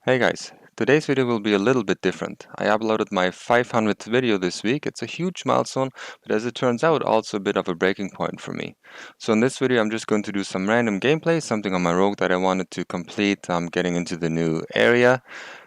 Hey guys, today's video will be a little bit different. I uploaded my 500th video this week. It's a huge milestone, but as it turns out, also a bit of a breaking point for me. So in this video, I'm just going to do some random gameplay, something on my rogue that I wanted to complete. I'm getting into the new area.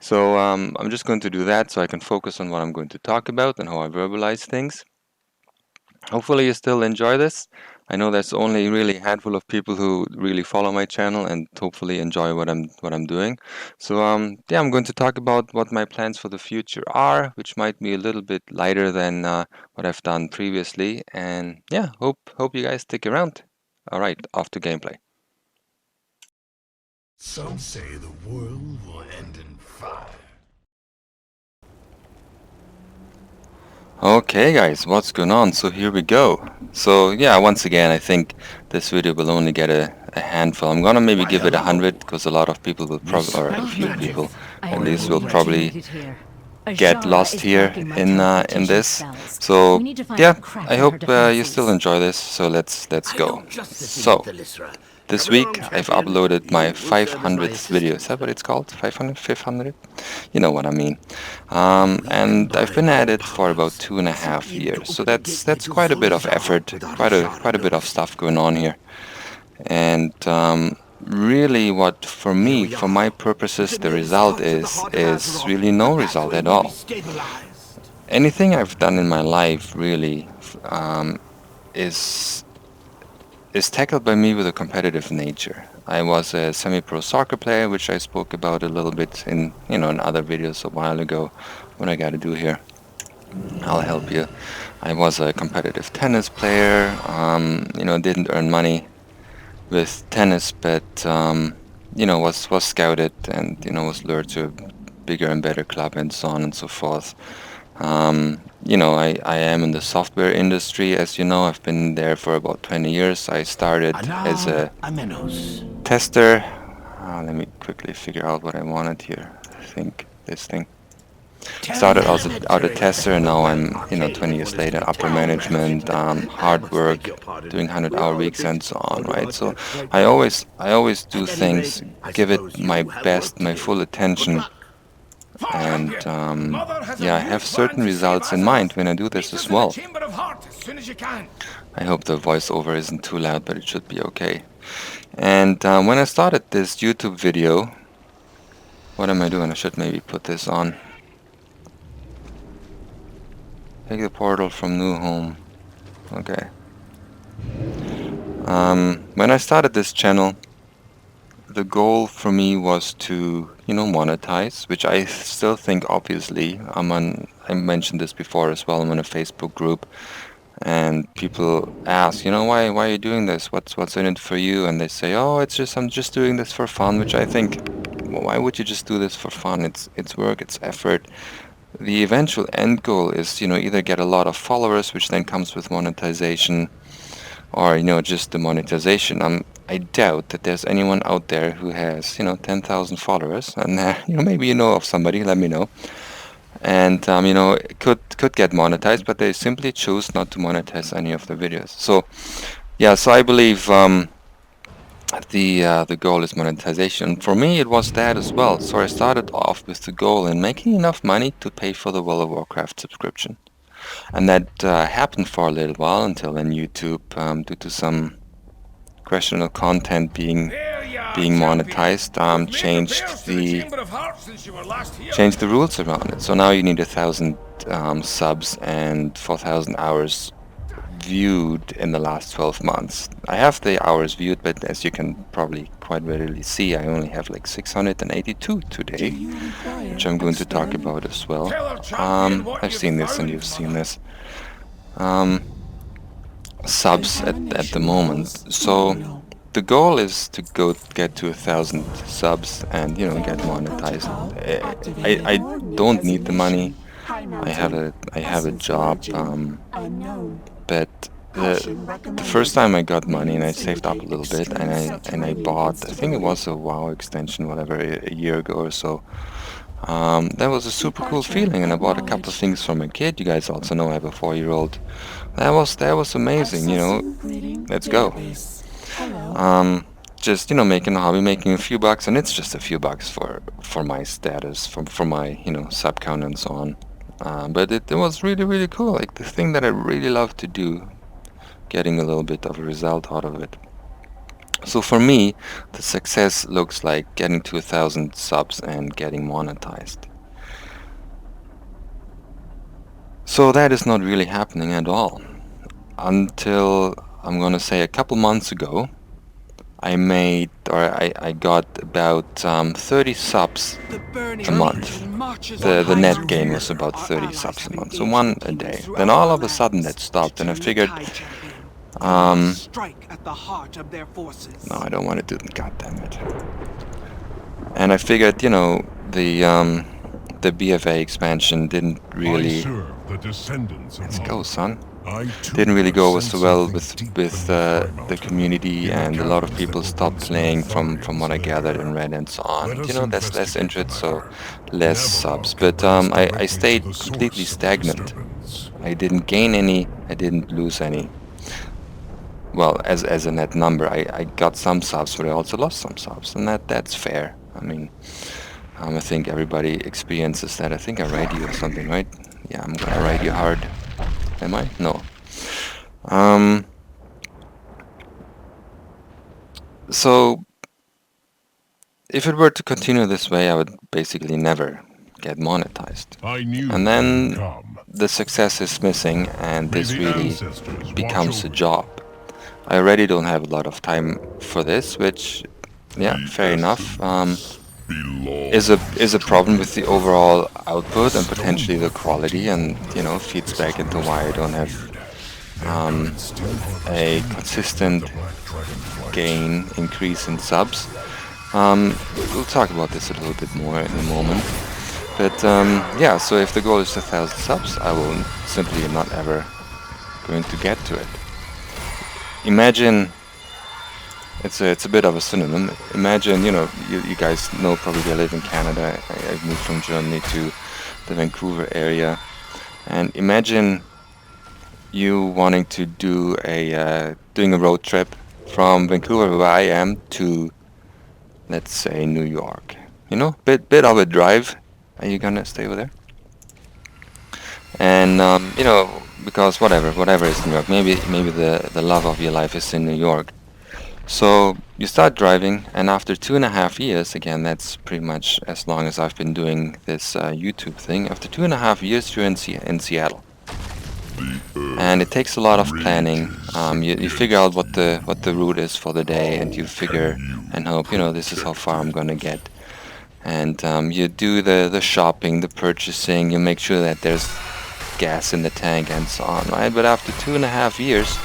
So I'm just going to do that so I can focus on what I'm going to talk about and how I verbalize things. Hopefully you still enjoy this. I know there's only really a handful of people who really follow my channel and hopefully enjoy what I'm doing. So yeah, I'm going to talk about what my plans for the future are, which might be a little bit lighter than what I've done previously. And yeah, hope you guys stick around. All right, off to gameplay. Some say the world will end in fire. Okay guys, what's going on? So here we go. So yeah, once again, I think this video will only get a handful. I'm gonna maybe give it 100 because a lot of people will probably, or a few people at least, will probably get lost here in this. So yeah, I hope you still enjoy this. So let's go. So this week I've uploaded my 500th video. Is that what it's called? 500, 500? You know what I mean. And I've been at it for about 2.5 years. So that's quite a bit of effort, quite a bit of stuff going on here. And really, what for me, for my purposes, the result is really no result at all. Anything I've done in my life really is tackled by me with a competitive nature. I was a semi-pro soccer player, which I spoke about a little bit in in other videos a while ago. What I gotta do here, I'll help you. I was a competitive tennis player. Didn't earn money with tennis, but was scouted and was lured to a bigger and better club and so on and so forth. I am in the software industry, as you know. I've been there for about 20 years. I started as a tester. Let me quickly figure out what I wanted here. I think this thing. Started as a tester, and now I'm 20 years later, upper management, hard work, doing 100-hour weeks and so on, right? So I always do things, give it my best, my full attention, and yeah, I have certain results in mind when I do this as well. I hope the voiceover isn't too loud, but it should be okay. And when I started this YouTube video, what am I doing? I should maybe put this on. Take the portal from new home. Okay. When I started this channel, the goal for me was to, monetize, which I still think, obviously. I mentioned this before as well. I'm on a Facebook group, and people ask, why are you doing this? What's in it for you? And they say, oh, I'm just doing this for fun, which I think, well, why would you just do this for fun? It's work, it's effort. The eventual end goal is, either get a lot of followers, which then comes with monetization, or, just the monetization. I doubt that there's anyone out there who has, 10,000 followers, and maybe you know of somebody, let me know. And could get monetized, but they simply choose not to monetize any of the videos. So yeah, so I believe the goal is monetization. For me, it was that as well. So I started off with the goal in making enough money to pay for the World of Warcraft subscription, and that happened for a little while until then YouTube, due to some questionable content being monetized, changed the rules around it. So now you need 1,000 subs and 4,000 hours viewed in the last 12 months. I have the hours viewed, but as you can probably quite readily see, I only have like 682 today, which I'm going to talk about as well. I've seen this and you've seen this. Subs at the moment. So the goal is to get to 1,000 subs and get monetized. I don't need the money. I have a job, but the first time I got money and I saved up a little bit and I bought, I think it was a WoW extension, whatever, a year ago or so. That was a super cool feeling, and I bought a couple of things for my kid. You guys also know I have a 4-year-old. That was amazing, Let's go. just making a hobby, making a few bucks, and it's just a few bucks for my status, for my sub count and so on. But it was really really cool, like the thing that I really love to do, getting a little bit of a result out of it. So for me, the success looks like getting to 1,000 subs and getting monetized. So that is not really happening at all until I'm gonna say a couple months ago. I got about 30 subs a month. The net gain was about 30 subs a month, so one a day. Then all of a sudden that stopped, and I figured, um, no, I don't want to do it. God damn it! And I figured, the BFA expansion didn't really. Let's go, son. Didn't really go so well with the community, and a lot of people stopped playing from what I gathered and read and so on. And, that's less interest, so less subs. But I stayed completely stagnant. I didn't gain any, I didn't lose any. Well, as a net number, I got some subs, but I also lost some subs, and that's fair. I mean, I think everybody experiences that. I think I ride you or something, right? Yeah, I'm gonna ride you hard. Am I? No. Um, so if it were to continue this way, I would basically never get monetized. And then the success is missing, and this really becomes a job. I already don't have a lot of time for this, which, yeah, fair enough. Is a problem with the overall output and potentially the quality, and feeds back into why I don't have a consistent gain increase in subs. We'll talk about this a little bit more in a moment. But yeah, so if the goal is 1,000 subs, I will simply not ever going to get to it. Imagine, it's a bit of a synonym. Imagine, you guys know probably I live in Canada. I moved from Germany to the Vancouver area, and imagine you wanting to do doing a road trip from Vancouver, where I am, to, let's say, New York. Bit of a drive. Are you gonna stay over there? And because whatever is New York. Maybe the love of your life is in New York. So you start driving, and after 2.5 years, again, that's pretty much as long as I've been doing this YouTube thing. After 2.5 years, you're in Seattle, and it takes a lot of planning. You figure out what the route is for the day, and you figure and hope, this is how far I'm gonna get. And you do the shopping, the purchasing. You make sure that there's gas in the tank and so on, right? But after 2.5 years,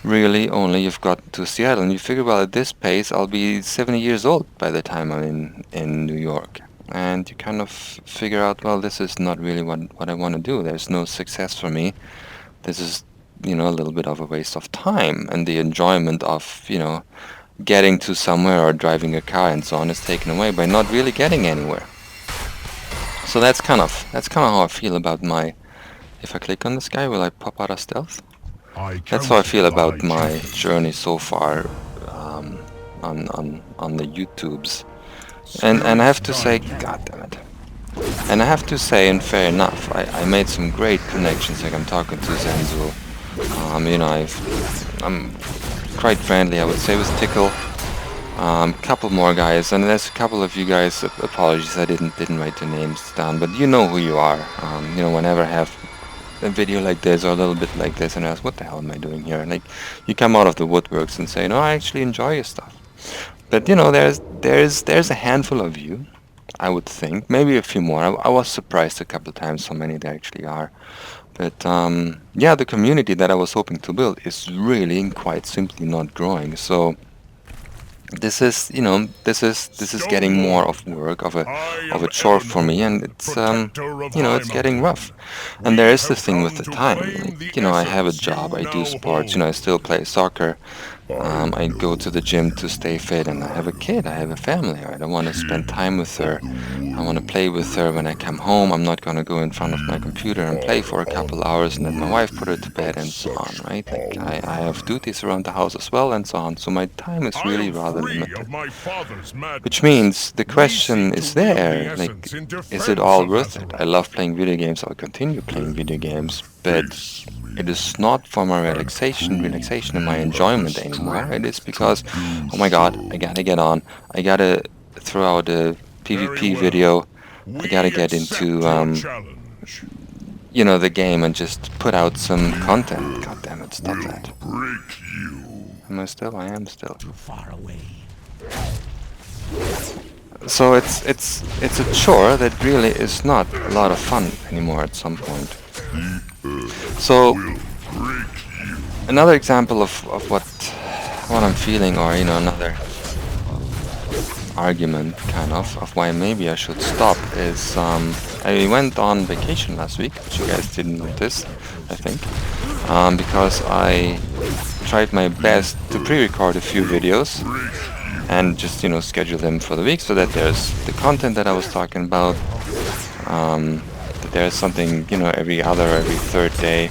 really only you've gotten to Seattle, and you figure, well, at this pace, I'll be 70 years old by the time I'm in New York. And you kind of figure out, well, this is not really what I want to do. There's no success for me. This is, a little bit of a waste of time, and the enjoyment of, getting to somewhere or driving a car and so on is taken away by not really getting anywhere. So that's kind of how I feel about my. If I click on this guy, will I pop out of stealth? That's how I feel about my journey so far on the YouTubes. And I have to say, God damn it. And I have to say, and fair enough, I made some great connections. Like I'm talking to Zenzo. I'm quite friendly, I would say, with Tickle. Couple more guys, and there's a couple of you guys. Apologies, I didn't write your names down, but you know who you are. Whenever I have a video like this or a little bit like this, and ask, what the hell am I doing here? Like, you come out of the woodworks and say, no, I actually enjoy your stuff. But there's a handful of you, I would think, maybe a few more. I was surprised a couple times how many there actually are. But yeah, the community that I was hoping to build is really quite simply not growing. So this is getting more of work, of a chore for me, and it's getting rough. And there is the thing with the time. Like, I have a job, I do sports, I still play soccer. I go to the gym to stay fit, and I have a kid, I have a family, right? I want to spend time with her. I want to play with her when I come home. I'm not going to go in front of my computer and play for a couple hours and then my wife put her to bed and so on, right? Like I have duties around the house as well and so on. So my time is really rather limited. Which means the question is there, like, is it all worth it? I love playing video games. I'll continue playing video games, but it is not for my relaxation and my enjoyment anymore. It is because, oh my god, I gotta get on. I gotta throw out a PvP video. I gotta get into, the game and just put out some content. God damn it, stop that. Am I still? I am still. Too far away. So it's a chore that really is not a lot of fun anymore at some point. So another example of what I'm feeling, or another argument kind of why maybe I should stop is I went on vacation last week, which you guys didn't notice, I think, because I tried my best to pre-record a few videos and just schedule them for the week so that there's the content that I was talking about, that there's something every third day,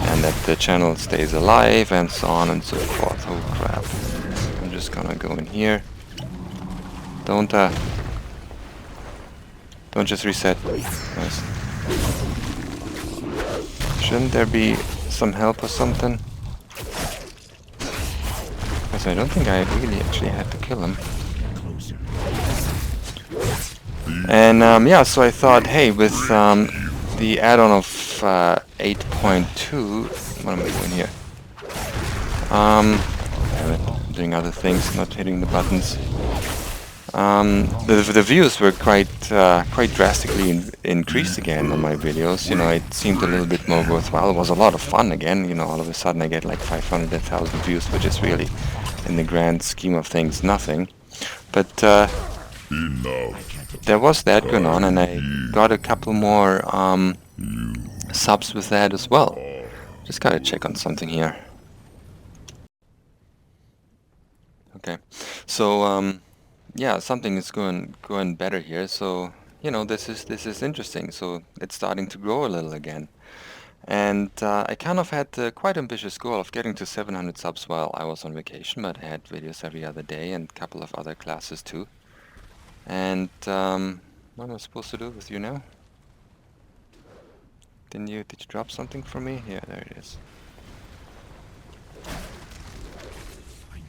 and that the channel stays alive and so on and so forth. Oh crap, I'm just gonna go in here. Don't just reset. Nice. Shouldn't there be some help or something? Because I don't think I really actually had to kill him. And yeah, so I thought, hey, with the add-on of 8.2, what am I doing here? Damn it, I'm doing other things, not hitting the buttons. The views were quite drastically increased again on my videos. It seemed a little bit more worthwhile. It was a lot of fun again. All of a sudden I get like 500,000 views, which is really, in the grand scheme of things, nothing. But there was that going on, and I got a couple more subs with that as well. Just gotta check on something here. Okay, so yeah, something is going better here. So this is interesting. So it's starting to grow a little again, and I kind of had a quite ambitious goal of getting to 700 subs while I was on vacation, but I had videos every other day and a couple of other classes too. And what am I supposed to do with you now? Did you drop something for me? Yeah, there it is.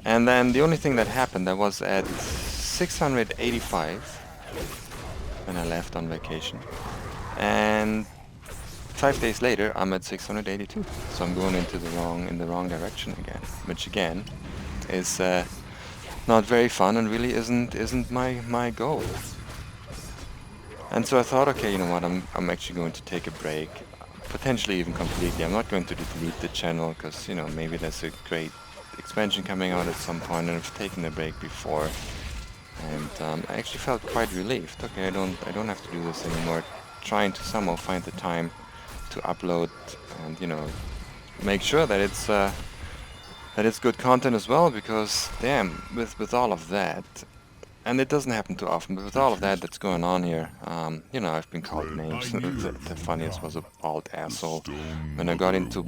And then the only thing that happened, I was at 685 when I left on vacation, and 5 days later I'm at 682. So I'm going in the wrong direction again, which again is not very fun and really isn't my goal. And so I thought, okay, you know what, I'm actually going to take a break, potentially even completely. I'm not going to delete the channel because maybe there's a great expansion coming out at some point, and I've taken a break before, and I actually felt quite relieved. Okay, I don't have to do this anymore. Trying to somehow find the time to upload and make sure that it's good content as well, because damn, with all of that, and it doesn't happen too often, but with all of that that's going on here, I've been called names. The funniest was a bald asshole. When I got into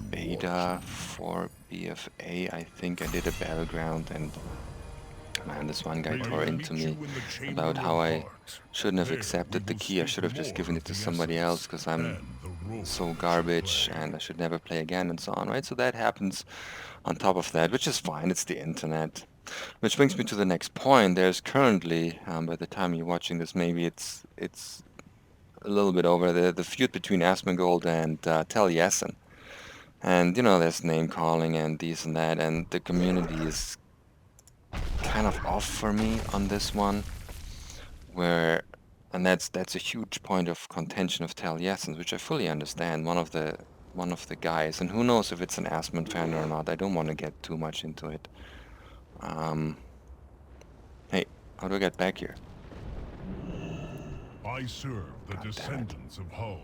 beta for BFA, I think I did a battleground, and man, this one guy tore into me about how I shouldn't have accepted the key. I should have just given it to somebody else because I'm so garbage and I should never play again and so on, right? So that happens on top of that, which is fine. It's the internet. Which brings me to the next point. There's currently, by the time you're watching this, maybe it's a little bit over, the feud between Asmongold and Taliesin. And there's name calling and this and that, and the community is kind of off for me on this one, and that's a huge point of contention of Taliesin, which I fully understand. One of the guys, and who knows if it's an Asmon fan or not. I don't want to get too much into it. Hey, how do I get back here? I serve the descendants of Hone.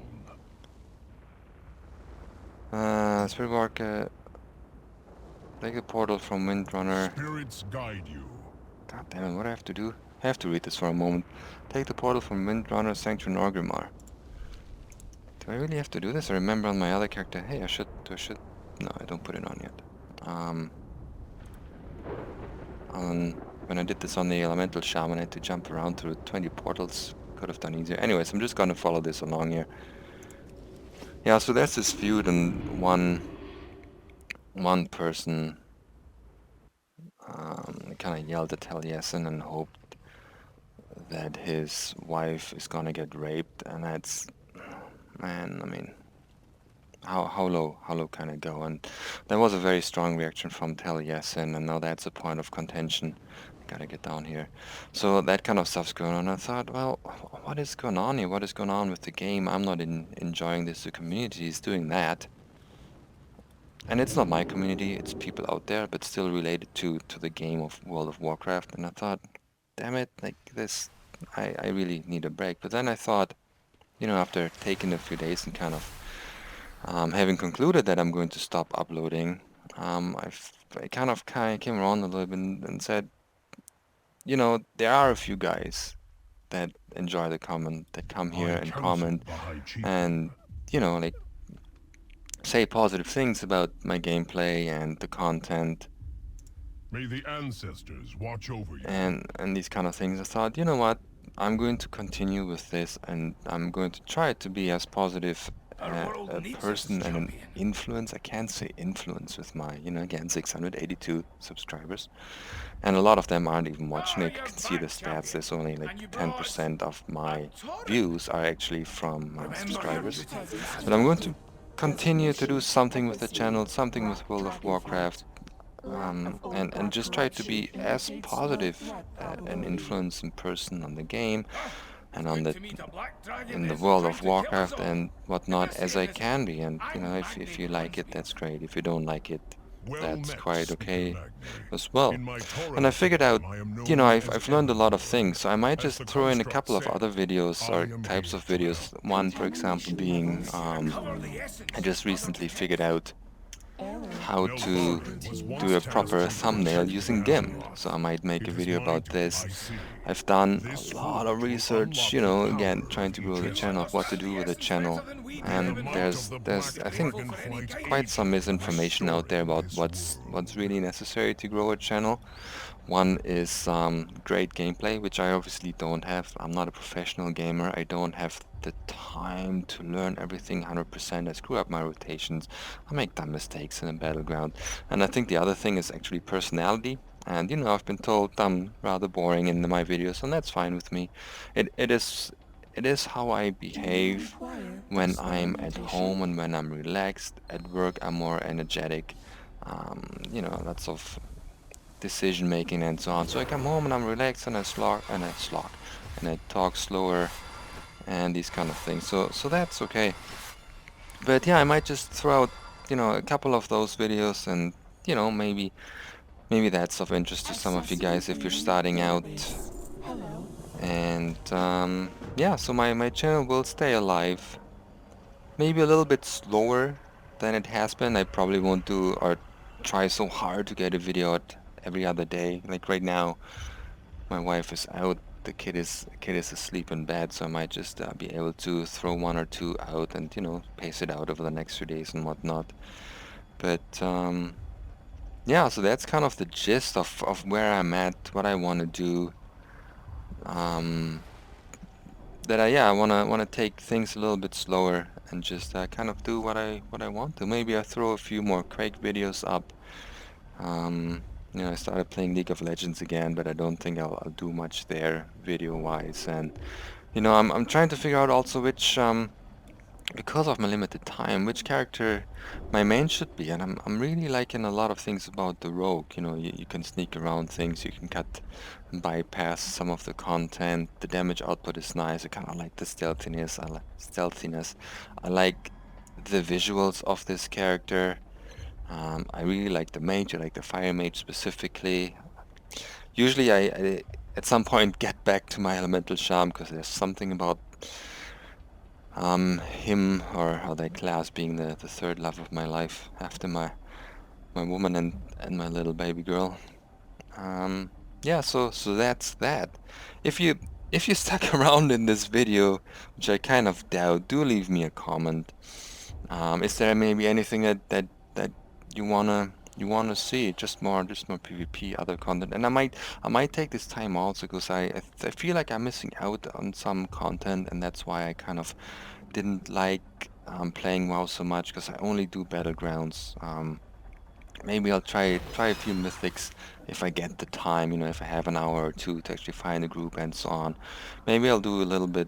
Spirit Walk, take the portal from Windrunner. Spirits guide you. God damn it, what do I have to do? have to read this for a moment. Take the portal from Windrunner Sanctuary Orgrimmar. Do I really have to do this? I remember on my other character, hey, I should. No, I don't put it on yet. On when I did this on the Elemental Shaman, I had to jump around through 20 portals. Could have done easier. Anyways, I'm just gonna follow this along here. Yeah, so there's this feud, and one person kind of yelled at Taliesin and hoped that his wife is gonna get raped, and that's, man, I mean, how low can it go? And there was a very strong reaction from Taliesin, and now that's a point of contention. Gotta get down here. So that kind of stuff's going on. I thought, well, what is going on here? What is going on with the game? I'm not enjoying this. The community is doing that. And it's not my community, it's people out there, but still related to the game of World of Warcraft. And I thought, damn it, like this, I really need a break. But then I thought, after taking a few days and kind of having concluded that I'm going to stop uploading, I kind of came around a little bit and said, there are a few guys that enjoy the comment, that come here I and counsel comment the High Chief. and, like say positive things about my gameplay and the content May the ancestors watch over you. and these kind of things. I thought, you know what, I'm going to continue with this and I'm going to try to be as positive a person and an influence. I can't say influence with my, again, 682 subscribers. And a lot of them aren't even watching it. You can see the stats. There's only like 10% of my views are actually from my subscribers. But I'm going to continue to do something with the channel, something with World of Warcraft, and just try to be as positive an influence in person on the game and on the in the World of Warcraft and whatnot as I can be. And if you like it, that's great. If you don't like it, Well that's met, quite Speaker okay Magni. as well. In my Torah And I figured out, I am known I've as learned a lot of Emperor. things, so I might As just the throw in a construct couple of said, other videos I or am types here of to videos. help. One, for example, being I just recently figured out how to Melkor was once do a tasked proper to thumbnail protect using GIMP. Azeroth. So I might make It a is video about light this. I see. I've done This a lot of forge will research, unlock the again, power trying of to grow the Aegis. channel, of what to do with the channel. And The might there's of the there's black I think dragonflight quite some ages in the misinformation out there story of about this what's world. really necessary to grow a channel. One is great gameplay, which I obviously don't have. I'm not a professional gamer. I don't have the time to learn everything 100%. I screw up my rotations. I make dumb mistakes in a battleground. And I think the other thing is actually personality. And I've been told I'm rather boring in my videos, and that's fine with me. It is how I behave when I'm at home and when I'm relaxed. At work, I'm more energetic. Lots of decision making and so on. So I come home and I'm relaxed and I talk slower and these kind of things. So that's okay. But yeah, I might just throw out, a couple of those videos and maybe that's of interest to some of you guys if you're starting out. And yeah, so my channel will stay alive. Maybe a little bit slower than it has been. I probably won't do or try so hard to get a video out every other day. Like right now, my wife is out. The kid is asleep in bed, so I might just be able to throw one or two out and pace it out over the next few days and whatnot. But yeah, so that's kind of the gist of where I'm at, what I want to do. Um, I wanna take things a little bit slower and just kind of do what I want to. Maybe I throw a few more Quake videos up. Um, I started playing League of Legends again, but I don't think I'll do much there video-wise. And I'm trying to figure out also which because of my limited time, which character my main should be. And I'm really liking a lot of things about the rogue. You can sneak around things, you can cut and bypass some of the content. The damage output is nice. I kind of like the stealthiness. I like the visuals of this character. I really like the mage. I like the fire mage specifically. Usually, I at some point get back to my elemental charm because there's something about him or how that class being the third love of my life after my woman and my little baby girl. Um, yeah, so that's that. If you if you stuck around in this video, which I kind of doubt, do leave me a comment. Is there maybe anything that you wanna see? Just more PvP, other content, and I might take this time also because I feel like I'm missing out on some content, and that's why I kind of didn't like playing WoW so much because I only do battlegrounds. Maybe I'll try a few mythics if I get the time, if I have an hour or two to actually find a group and so on. Maybe I'll do a little bit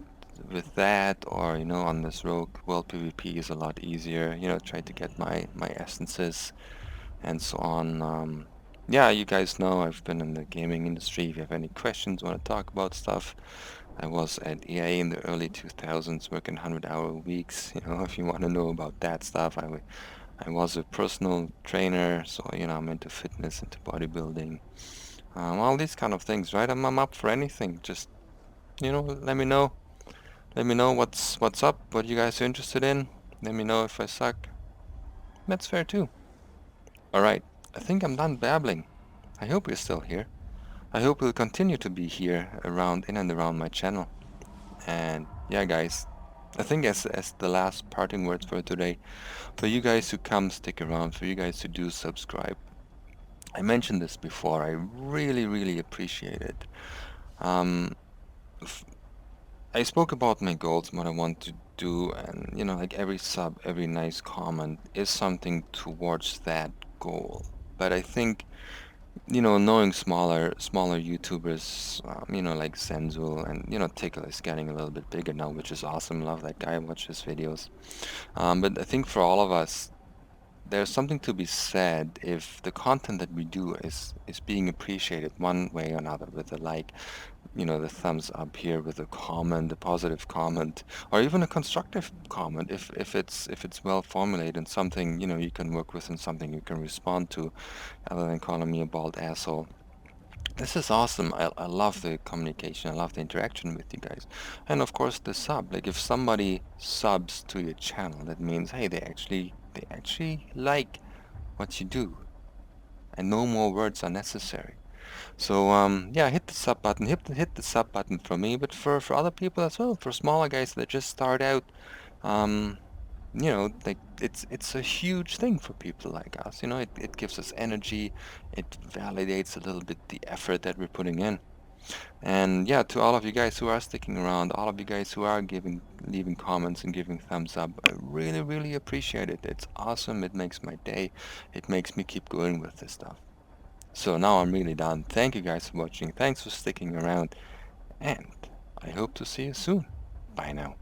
with that, or on this rogue world PvP is a lot easier. Try to get my essences and so on. Yeah, you guys know I've been in the gaming industry. If you have any questions, want to talk about stuff, I was at EA in the early 2000s working 100-hour weeks. If you want to know about that stuff, I was a personal trainer, so I'm into fitness, into bodybuilding, all these kind of things, right? I'm up for anything. Just let me know. Let me know what's up, what you guys are interested in. Let me know if I suck. That's fair too. All right, I think I'm done babbling. I hope you're still here. I hope you'll continue to be here around in and around my channel. And yeah, guys, I think as the last parting words for today, for you guys who come stick around, for you guys who do subscribe. I mentioned this before. I really, really appreciate it. Um, I spoke about my goals, what I want to do, and like every sub, every nice comment is something towards that goal. But I think, knowing smaller YouTubers, like Senzu and Tickle is getting a little bit bigger now, which is awesome. Love that guy. Watch his videos. But I think for all of us, there's something to be said if the content that we do is being appreciated one way or another with a like, the thumbs up here, with a comment, a positive comment, or even a constructive comment if it's well formulated and something you can work with and something you can respond to, other than calling me a bald asshole. This is awesome. I love the communication. I love the interaction with you guys. And of course the sub. Like if somebody subs to your channel, that means hey, they actually like what you do. And no more words are necessary. So yeah, hit the sub button. Hit the sub button for me, but for other people as well, for smaller guys that just start out, um, like it's a huge thing for people like us. It gives us energy. It validates a little bit the effort that we're putting in. And yeah, to all of you guys who are sticking around, all of you guys who are leaving comments and giving thumbs up, I really, really appreciate it. It's awesome. It makes my day. It makes me keep going with this stuff. So now I'm really done. Thank you guys for watching. Thanks for sticking around. And I hope to see you soon. Bye now.